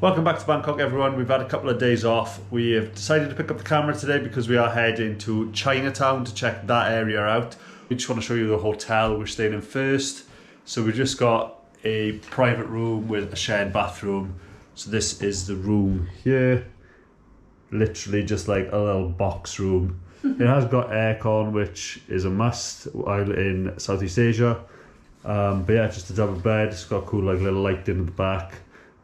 Welcome back to Bangkok, everyone. We've had a couple of days off. We have decided to pick up the camera today because we are heading to Chinatown to check that area out. We just want to show you the hotel we're staying in first. So we just got a private room with a shared bathroom. So this is the room here. Literally just like a little box room. It has got aircon, which is a must while in Southeast Asia. But yeah, just a double bed. It's got a cool like little light in the back.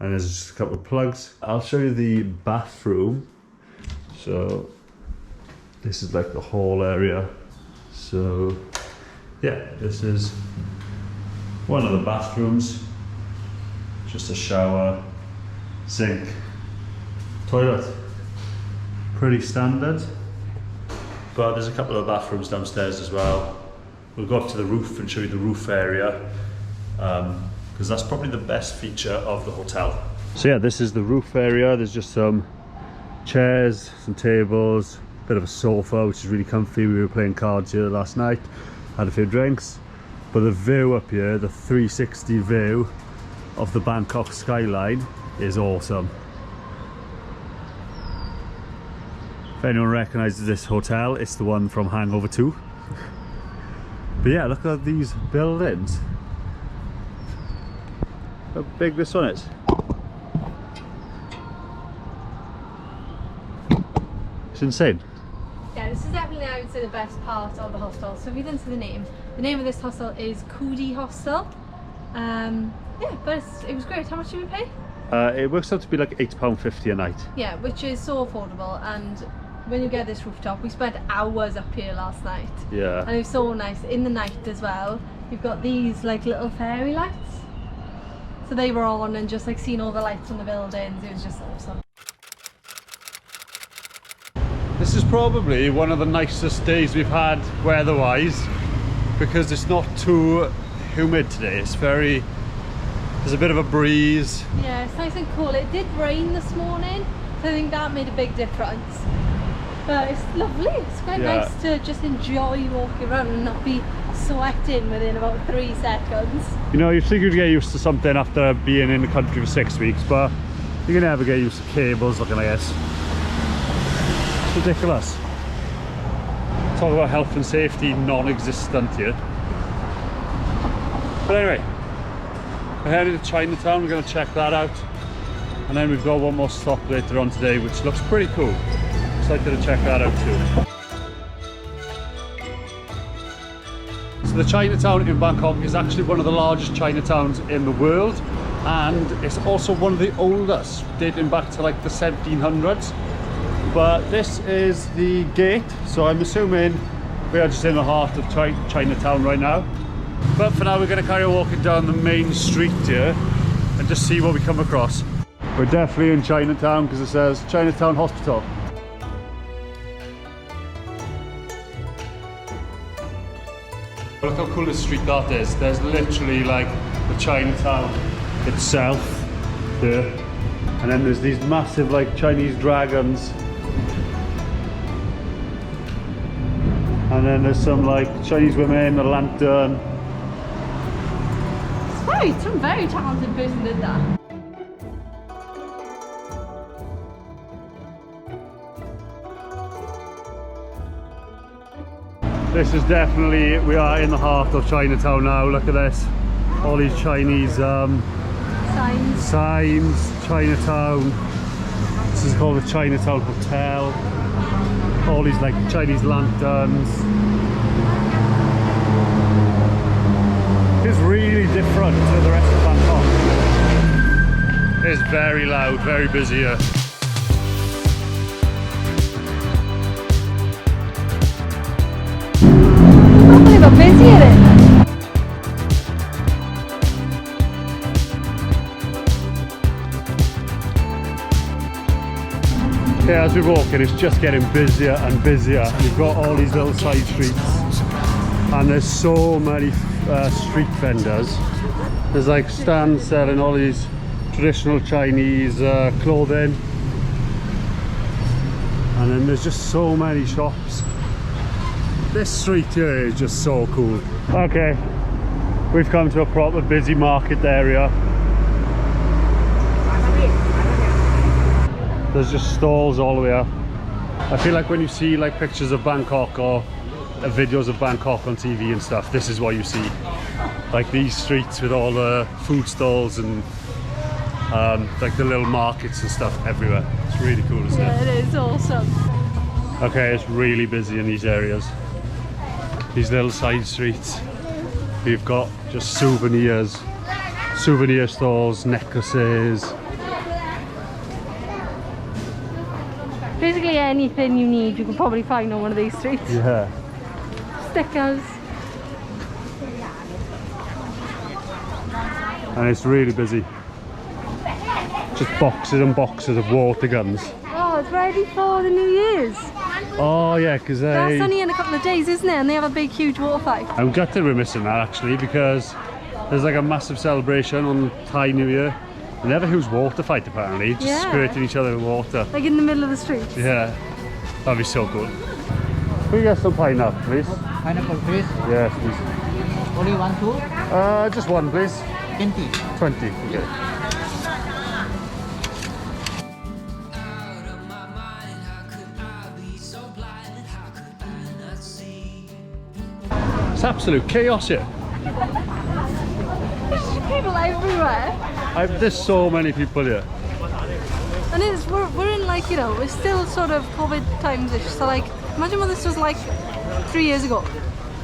And there's just a couple of plugs. I'll show you the bathroom. So this is like the whole area. So yeah, this is one of the bathrooms. Just a shower, sink, toilet. Pretty standard. But there's a couple of bathrooms downstairs as well. We'll go up to the roof and show you the roof area. Because that's probably the best feature of the hotel. So yeah, this is the roof area. There's just some chairs, some tables, a bit of a sofa, which is really comfy. We were playing cards here last night, had a few drinks. But the view up here, the 360 view of the Bangkok skyline is awesome. If anyone recognises this hotel, it's the one from Hangover 2. But yeah, look at these buildings. How big this one is. It's insane. Yeah, this is definitely, I would say, the best part of the hostel. So if you listen to the name of this hostel is Kudi Hostel. Yeah, but it was great. How much did we pay? It works out to be like £8.50 a night. Yeah, which is so affordable. And when you get this rooftop, we spent hours up here last night. Yeah. And it was so nice. In the night as well, you've got these like little fairy lights. So they were on, and just like seeing all the lights on the buildings, it was just awesome. This is probably one of the nicest days we've had weather-wise, because it's not too humid today. It's very, there's a bit of a breeze. Yeah, it's nice and cool. It did rain this morning, so I think that made a big difference. But it's lovely. It's quite nice to just enjoy walking around and not be sweating within about 3 seconds. You know, you think you'd get used to something after being in the country for 6 weeks, but you can never get used to cables looking like this. It's ridiculous. Talk about health and safety non-existent here. But anyway, we're heading to Chinatown. We're going to check that out, and then we've got one more stop later on today, which looks pretty cool. Excited to check that out too. So the Chinatown in Bangkok is actually one of the largest Chinatowns in the world, and it's also one of the oldest, dating back to like the 1700s. But this is the gate, so I'm assuming we are just in the heart of Chinatown right now. But for now, we're going to carry on walking down the main street here and just see what we come across. We're definitely in Chinatown because it says Chinatown Hospital. Look how cool this street that is. There's literally like the Chinatown itself there, and then there's these massive like Chinese dragons, and then there's some like Chinese women, a lantern. Some very talented person did that. This is definitely, we are in the heart of Chinatown now. Look at this, all these Chinese signs, Chinatown. This is called the Chinatown Hotel. All these like Chinese lanterns. It's really different to the rest of Bangkok. It's very loud, very busy here. Busy in it. Okay, as we're walking, it's just getting busier and busier. We've got all these little side streets, and there's so many street vendors. There's like stands selling all these traditional Chinese clothing, and then there's just so many shops. This street here is just so cool. Okay, we've come to a proper busy market area. There's just stalls all the way up. I feel like when you see like pictures of Bangkok or videos of Bangkok on TV and stuff, this is what you see. Like these streets with all the food stalls and like the little markets and stuff everywhere. It's really cool, isn't it? Yeah, it is awesome. Okay, it's really busy in these areas. These little side streets. We've got just souvenirs, souvenir stalls, necklaces. Basically anything you need you can probably find on one of these streets. Yeah. Stickers. And it's really busy. Just boxes and boxes of water guns. Oh, it's ready for the New Year's. Oh yeah, because That's only in a couple of days, isn't it? And they have a big, huge water fight. I'm gutted we're missing that actually, because there's like a massive celebration on Thai New Year. And they have a huge water fight apparently, just squirting each other with water. Like in the middle of the street. Yeah, that'd be so good. Can we get some pineapple, please? Pineapple, please. Yes, please. Only 1, 2? Just one, please. 20. 20. Okay. It's absolute chaos here. People everywhere. There's so many people here. And we're in like, you know, we're still sort of COVID times-ish. So like, imagine what this was like 3 years ago.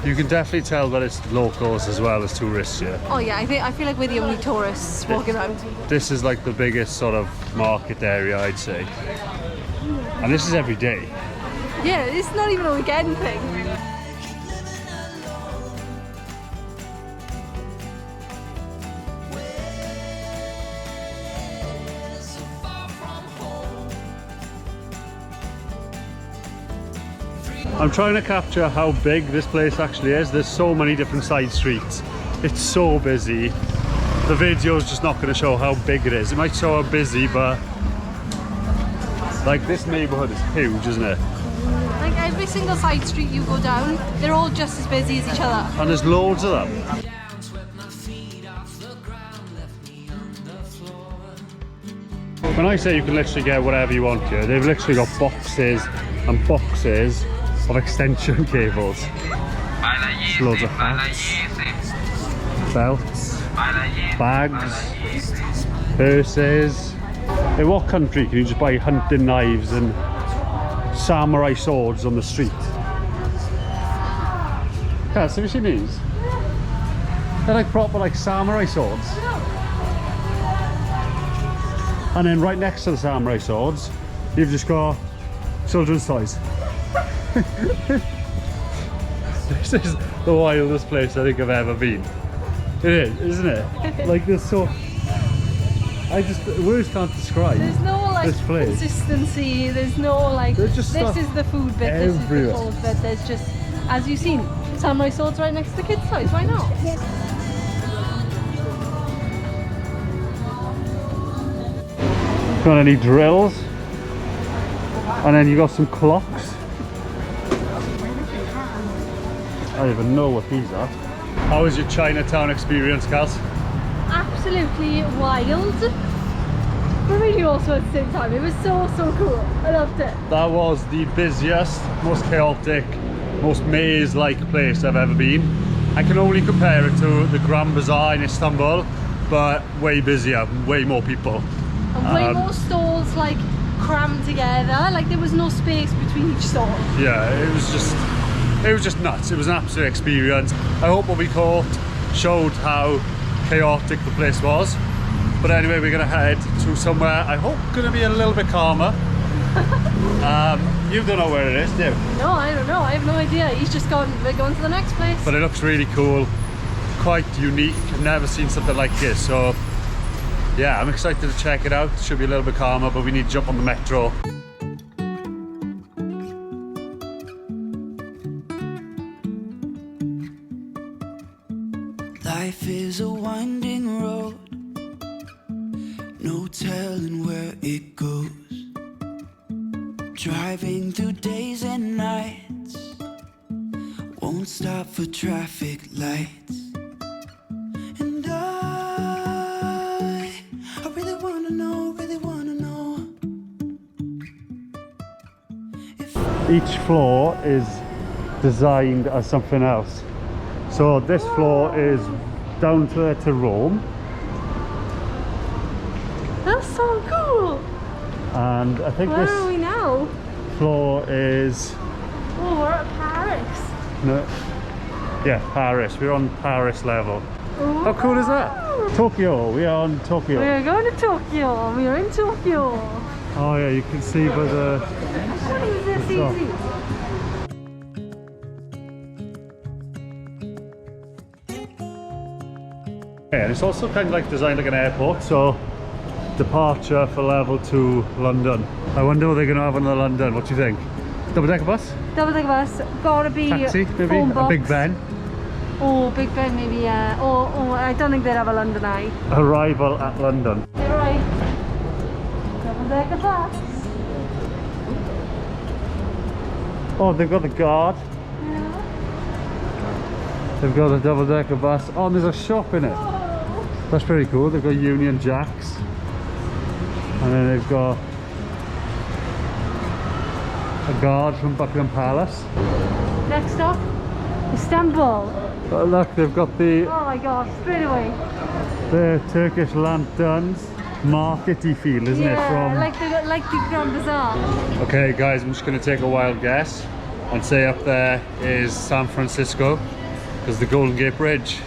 You can definitely tell that it's locals as well as tourists here. Oh yeah, I feel like we're the only tourists walking around. This is like the biggest sort of market area, I'd say. And this is every day. Yeah, it's not even a weekend thing. I'm trying to capture how big this place actually is. There's so many different side streets. It's so busy. The video's just not going to show how big it is. It might show how busy, but like this neighbourhood is huge, isn't it? Like every single side street you go down, they're all just as busy as each other. And there's loads of them. When I say you can literally get whatever you want here, they've literally got boxes and boxes of extension cables. Loads of hats, belts, bags, purses. In what country can you just buy hunting knives and samurai swords on the street? Kels, have you seen these? They're like proper like samurai swords. And then right next to the samurai swords, you've just got children's toys. This is the wildest place I think I've ever been. It is, isn't it? Like there's so... words can't describe There's no like this place. consistency, there's no like, There's just this stuff is the food bit, everywhere. this is the clothes bit, there's just, as you've seen, samurai swords right next to the kids' toys, why not? Got any drills? And then you got some clocks. I don't even know what these are. How was your Chinatown experience, Kels? Absolutely wild, but really also at the same time. It was so cool. I loved it. That was the busiest, most chaotic, most maze-like place I've ever been. I can only compare it to the Grand Bazaar in Istanbul, but way busier, way more people. And way more stalls like crammed together, like there was no space between each stall. Yeah, it was just nuts. It was an absolute experience. I hope what we caught showed how chaotic the place was. But anyway, we're gonna head to somewhere I hope gonna be a little bit calmer. You don't know where it is, do you? No, I don't know. I have no idea. He's just gone. We're going to the next place. But it looks really cool, quite unique. I've never seen something like this, so yeah, I'm excited to check it out. It should be a little bit calmer, but we need to jump on the metro. Life is a winding road, no telling where it goes. Driving through days and nights, won't stop for traffic lights. And I really wanna know each floor is designed as something else. So this floor is down to Rome. That's so cool. And I think Where this are we now? floor is... Oh, we're at Paris. No, yeah, Paris. We're on Paris level. Oh. How cool is that? Tokyo. We are on Tokyo. We are going to Tokyo. We are in Tokyo. Oh yeah, you can see by the... What is this easy? Yeah, and it's also kind of like designed like an airport, so departure for level 2 London. I wonder what they're going to have on the London. What do you think? Double-decker bus? Double-decker bus. Gotta be Taxi, maybe? phone A box. Big Ben? Oh, Big Ben maybe, yeah. Oh, I don't think they'd have a London Eye. Arrival at London. You're right. Double-decker bus. Oh, they've got the guard. Yeah. They've got a double-decker bus. Oh, and there's a shop in it. Oh. That's pretty cool. They've got Union Jacks. And then they've got a guard from Buckingham Palace. Next stop, Istanbul. Oh, look, they've got the Oh my gosh, straight away. Turkish lanterns. Markety feel, isn't it? From like the Grand Bazaar. Okay guys, I'm just going to take a wild guess and say up there is San Francisco, because the Golden Gate Bridge.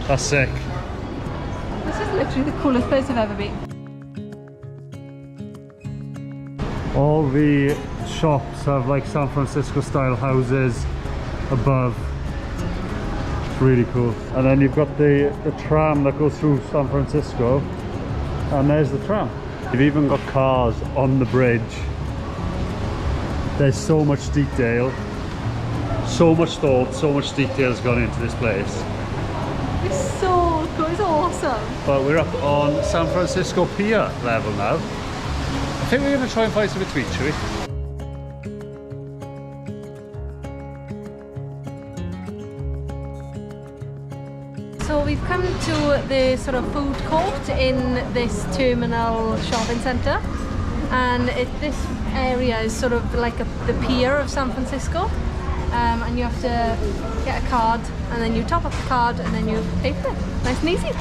That's sick. This is literally the coolest place I've ever been. All the shops have like San Francisco style houses above. It's really cool. And then you've got the tram that goes through San Francisco, and there's the tram. You've even got cars on the bridge. There's so much detail, so much thought, so much detail has gone into this place. It's so cool, it's awesome. But we're up on San Francisco Pier level now. I think we're going to try and find something to eat, shall we? So we've come to the sort of food court in this terminal shopping centre, and this area is sort of like the pier of San Francisco, and you have to get a card and then you top up the card and then you pay for it. Nice and easy.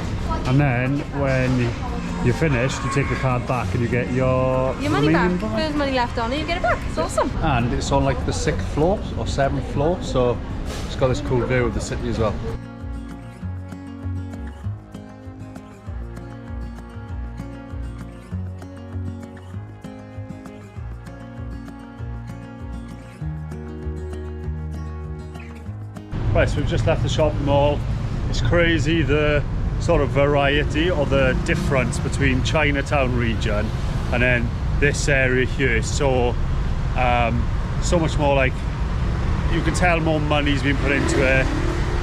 And then when you're finished, you take the card back and you get your money back. remaining If there's money left on it, you get it back. It's awesome. And it's on like the 6th floor or 7th floor, so it's got this cool view of the city as well. Right, so we've just left the shopping mall. It's crazy the sort of variety or the difference between Chinatown region and then this area here is so much more, like, you can tell more money's been put into it.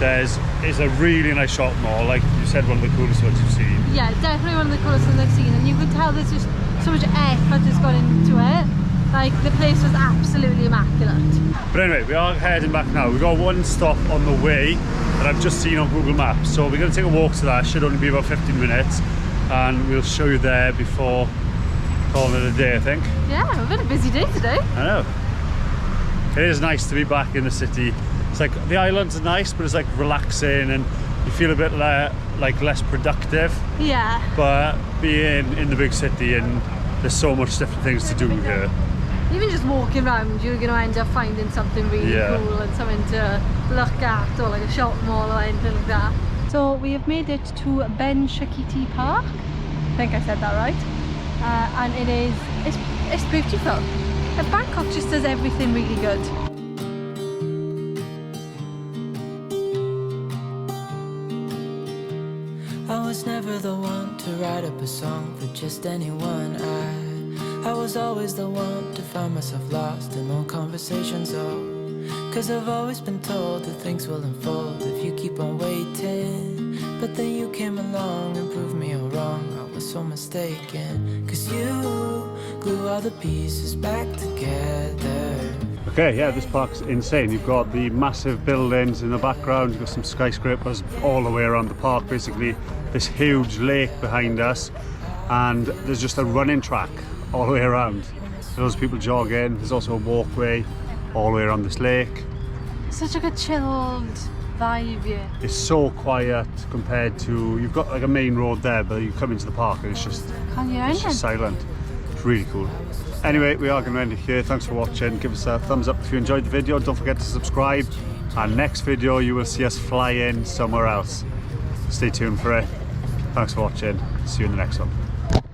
It's a really nice shopping mall, like you said, one of the coolest ones you've seen. Yeah, definitely one of the coolest ones I've seen, and you can tell there's just so much effort has gone into it. Like, the place was absolutely immaculate. But anyway, we are heading back now. We've got one stop on the way that I've just seen on Google Maps, so we're going to take a walk to that. Should only be about 15 minutes, and we'll show you there before calling it a day, I think. Yeah, we've had a busy day today. I know. It is nice to be back in the city. It's like the islands are nice, but it's like relaxing and you feel a bit like less productive. Yeah. But being in the big city, and there's so much different things to do here. Even just walking around, you're going to end up finding something really cool and something to look at, or like a shopping mall or anything like that. So we have made it to Benchakitti Park. I think I said that right. And it's beautiful. And Bangkok just does everything really good. I was never the one to write up a song for just anyone. I was always the one to find myself lost in long conversations, cause I've always been told that things will unfold if you keep on waiting. But then you came along and proved me all wrong. I was so mistaken, cause you glue all the pieces back together. Okay, yeah, this park's insane. You've got the massive buildings in the background, you've got some skyscrapers all the way around the park, basically this huge lake behind us, and there's just a running track all the way around. There's people jogging, there's also a walkway, all the way around this lake. Such like a chilled vibe here. It's so quiet compared to, you've got like a main road there, but you come into the park and it's just silent. It's really cool. Anyway, we are going to end it here. Thanks for watching. Give us a thumbs up if you enjoyed the video. Don't forget to subscribe. And next video you will see us fly in somewhere else. Stay tuned for it. Thanks for watching. See you in the next one.